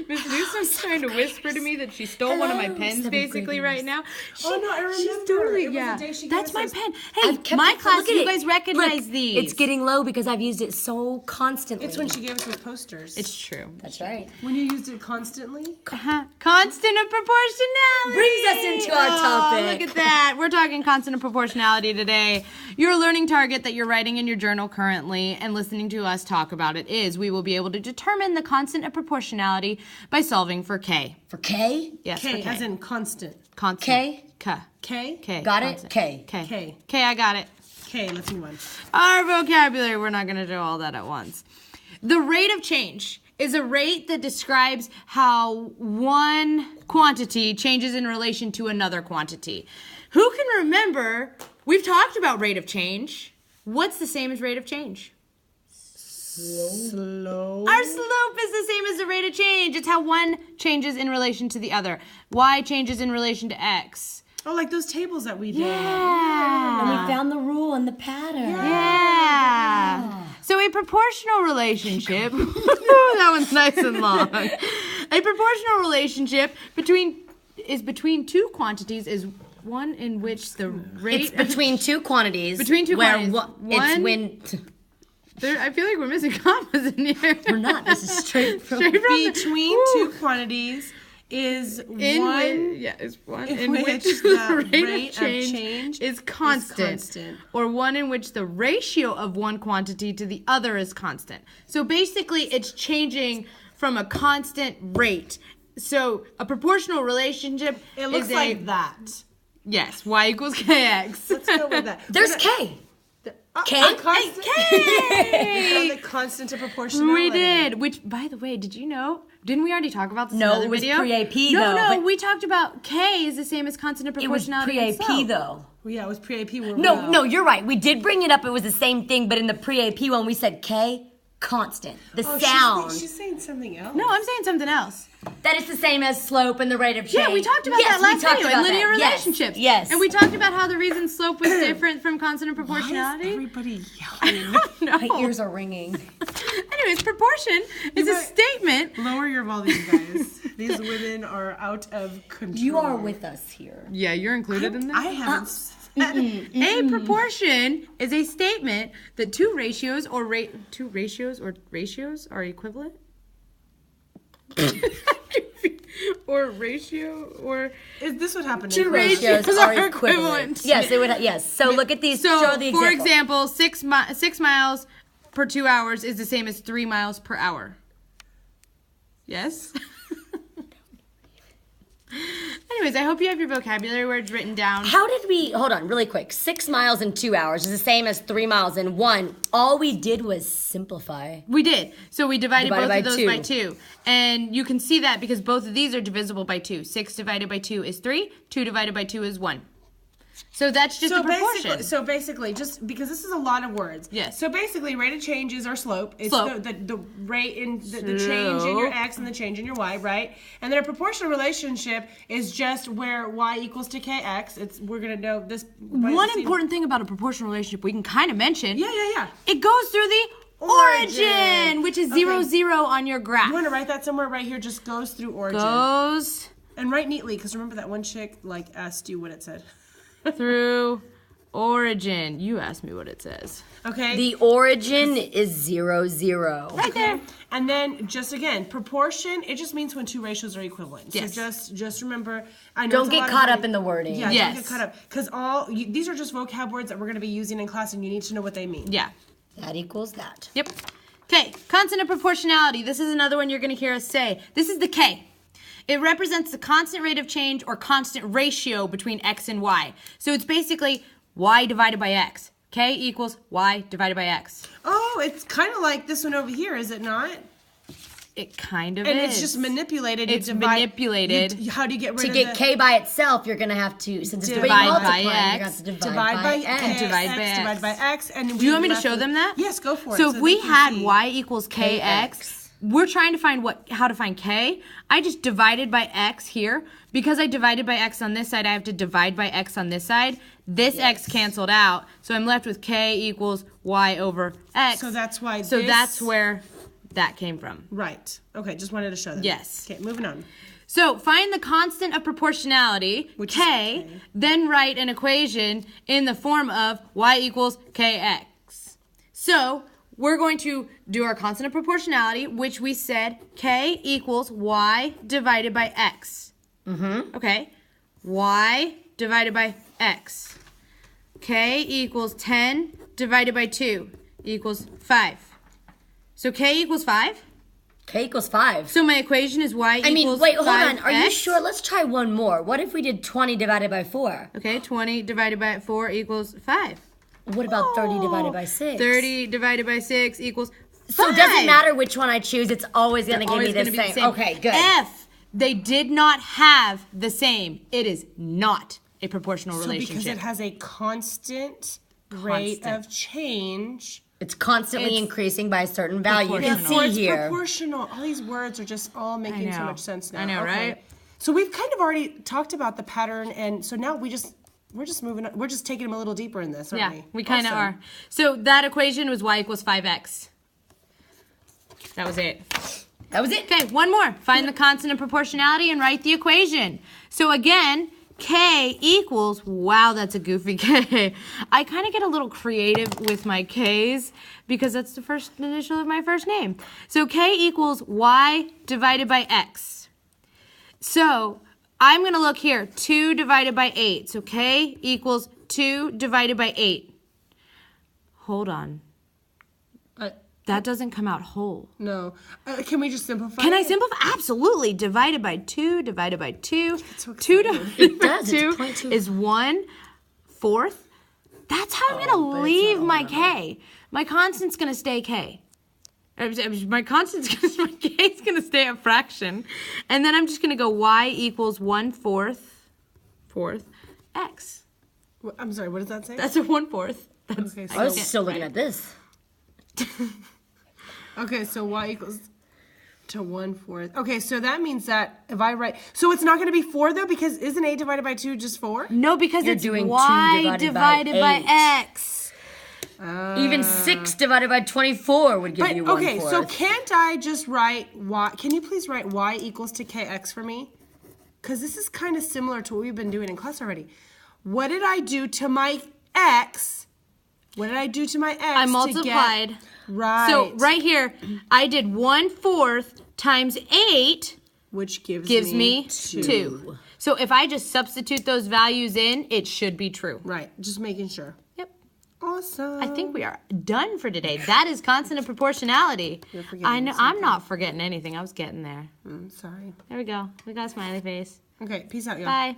Miss Newsom's trying to whisper to me that she stole one of my pens basically right now. Oh, no, I remember. She's totally, It was the day she That's gave my us pen. Hey, my Look class, at you it. guys recognize Look, these. It's getting low because I've used it so constantly. It's when she gave us those posters. It's true. That's right. When you used it constantly? Constant of proportionality. Brings us into our topic. Look at that. We're talking constant of proportionality today. Your learning target that you're writing in your journal currently and listening to us talk about it is we will be able to determine the constant of proportionality by solving for K. For K? Yes, K, for K. as in constant. Constant. K? K. K? K. Got it? Constant. K. K. K. K, I got it. K, let's move on. Our vocabulary, we're not going to do all that at once. The rate of change is a rate that describes how one quantity changes in relation to another quantity. Who can remember, we've talked about rate of change. What's the same as rate of change? Slow. Our slope is the same as the rate of change. It's how one changes in relation to the other. Y changes in relation to X. Oh, like those tables that we did. Yeah. And we found the rule and the pattern. Yeah. So a proportional relationship, that one's nice and long. A proportional relationship between two quantities is one in which the rate It's between two quantities. Between two where quantities. It's when... I feel like we're missing commas in here. We're not. This is straight from... Between two quantities is one in which the the rate of change is constant, or one in which the ratio of one quantity to the other is constant. So basically, it's changing from a constant rate. So a proportional relationship It looks is like that. Yes, y equals kx. Let's go with that. There's K. K? Constant. K! The constant of proportionality. We did. Which, by the way, did you know? Didn't we already talk about this in No, another it was video? pre-AP No, though, but- we talked about K is the same as constant of It was proportionality. and pre-AP slope. though. Well, yeah, it was pre-AP. No, you're right. We did bring it up. It was the same thing, but in the pre-AP one, we said K, constant. The sound. She's saying something else. No, I'm saying something else. That is the same as slope and the rate of change. Yeah, we talked about that last video in linear relationships. Yes. And we talked about how the reason slope was different from constant of Why is proportionality. everybody yelling? No. My ears are ringing. Anyways, proportion is a statement. Lower your volume, guys. These women are out of control. You are with us here. Yeah, you're included in I that. haven't said A proportion is a statement that two ratios or ratios are equivalent. Or ratio or Is this what happened? Two in ratios Ratios are are equivalent. equivalent. Yes, they would. Yes. So look at these. So, show the for example. example, 6 miles per 2 hours is the same as 3 miles per hour. Yes? Anyways, I hope you have your vocabulary words written down. How did we? Hold on, really quick. 6 miles in 2 hours is the same as 3 miles in 1. All we did was simplify. We did. So we divided both by of those 2. by 2. And you can see that because both of these are divisible by 2. 6 divided by 2 is 3. 2 divided by 2 is 1. So that's just a proportion. So basically, just because this is a lot of words. Yes. So basically, rate of change is our slope. It's Slope. the rate in the change in your x and the change in your y, right? And then a proportional relationship is just where y equals to kx. We're gonna know this. One important thing about a proportional relationship we can kind of mention. Yeah. It goes through the origin, which is 0, Okay. 0 on your graph. You want to write that somewhere right here? Just goes through origin. Goes And write neatly, because remember that one chick asked you what it said. through origin. You asked me what it says. Okay. The origin is 0, 0. Right there. And then just again, proportion, it just means when two ratios are equivalent. Yes. So just remember, I know Don't it's a get lot of caught up wording. in the wording. Yeah, Yes. don't get caught up. Because these are just vocab words that we're going to be using in class, and you need to know what they mean. Yeah. That equals that. Yep. Okay, constant of proportionality. This is another one you're going to hear us say. This is the K. It represents the constant rate of change or constant ratio between x and y. So it's basically y divided by x. K equals y divided by x. Oh, it's kind of like this one over here, is it not? It kind of And is. it's just manipulated. It's manipulated. How do you get rid To of get the... K by itself, you're going to have to, since it's Divide divide by multiplying, you're x. going to have to divide by x. x, divide by x. divide by x. And Do you want me to show them that? Yes, go for it. So if we they can had see. y equals kx, we're trying to find how to find k. I just divided by x here. Because I divided by x on this side, I have to divide by x on this side. This x canceled out, so I'm left with k equals y over x. So that's why So that's where that came from. Right. Okay, just wanted to show that. Yes. Okay, moving on. So find the constant of proportionality, Which is K, K. then write an equation in the form of y equals kx. So we're going to do our constant of proportionality, which we said K equals y divided by x. Okay, y divided by x. K equals 10 divided by 2 equals 5. So K equals 5? K equals 5. So my equation is y equals wait, hold on. 5x. Are you sure? Let's try one more. What if we did 20 divided by 4? Okay, 20 divided by 4 equals 5. What about 30 divided by 6? 30 divided by 6 equals 5. So it doesn't matter which one I choose. It's always going to give me Always the gonna be same. Okay, good. If they did not have the same, it is not a proportional So relationship. because it has a constant rate of change. It's constantly It's increasing by a certain value. You can proportional. see It's here. proportional. All these words are just all making so know. much sense now. I know, right? So we've kind of already talked about the pattern, and so now we're just moving on. We're just taking them a little deeper in this, aren't yeah, we? we kind of Awesome. are. So that equation was y equals 5x. That was it. That was it. Okay, one more. Find the constant of proportionality and write the equation. So again, K equals, wow, that's a goofy K. I kind of get a little creative with my Ks because that's the first initial of my first name. So K equals y divided by x. So I'm going to look here, 2 divided by 8. So K equals 2 divided by 8. Hold on. That doesn't come out whole. No. Can we just simplify? Can I it? simplify? Absolutely. Divided by 2, divided by 2. so 2 exciting. divided by does, it's 2 0.2. is 1/4. That's how I'm but going to it's leave not my all K. My constant's going to stay K. My constant's my K is going to stay a fraction. And then I'm just going to go y equals 1/4 x. I'm sorry, what does that say? That's a 1/4. That's, Okay, I was so, still looking at this. okay, so y equals to 1/4. Okay, so that means that if I write, so it's not going to be 4 though, because isn't 8 divided by 2 just 4? no, because You're it's doing 2 y divided by by x. Even 6 divided by 24 would give But you 1/4. okay, so can't I just write y? Can you please write y equals to kx for me? Because this is kind of similar to what we've been doing in class already. What did I do to my x? What did I do to my x? I multiplied. To get, right. So right here, I did 1/4 times 8 which gives me 2. So if I just substitute those values in, it should be true. Right, just making sure. Yep. Awesome. I think we are done for today. That is constant of proportionality. You're forgetting I know I'm not forgetting anything. I was getting there. Sorry. There we go. We got a smiley face. Okay, peace out, y'all. Bye.